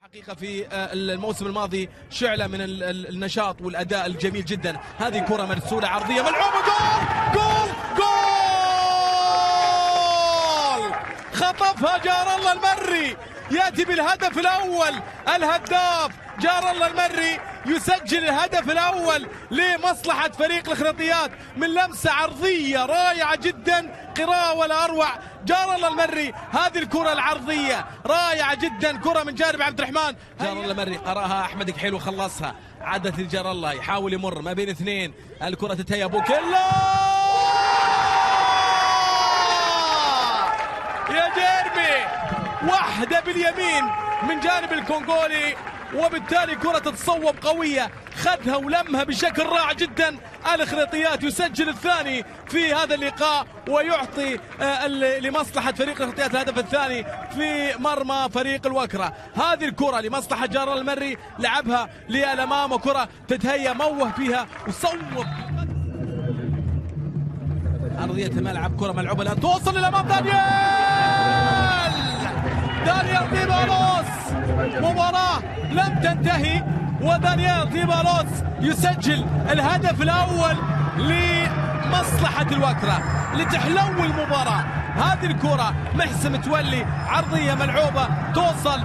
حقيقة في الموسم الماضي شعلة من النشاط والأداء الجميل جدا. هذه كرة مرسولة عرضية ملعوبة، جول خطفها جار الله المري، يأتي بالهدف الأول. الهداف جار الله المري يسجل الهدف الأول لمصلحة فريق الخريطيات من لمسة عرضية رائعة جدا، قراءة ولا أروع. جار الله المري هذه الكرة العرضية رائعة جدا، كرة من جانب عبد الرحمن. جار الله المري قراها أحمد كحيل وخلصها، عادت لجار الله يحاول يمر ما بين اثنين، الكرة تتهيأ بوكيلا يا جيرمي، واحدة باليمين من جانب الكونغولي، وبالتالي كرة تتصوب قوية، خذها ولمها بشكل رائع جدا. الخريطيات يسجل الثاني في هذا اللقاء ويعطي لمصلحة فريق الخريطيات الهدف الثاني في مرمى فريق الوكرة. هذه الكرة لمصلحة جار المري، لعبها للأمام وكرة تتهيأ، موه فيها وصوب أرضية الملعب. كرة ملعوبة الآن توصل للأمام، دانيال ديبالوس. مباراة لم تنتهي ودانيال ديبالوس يسجل الهدف الأول لمصلحة الوكرة لتحلو المباراة. هذه الكرة محسن متولي عرضية ملعوبة توصل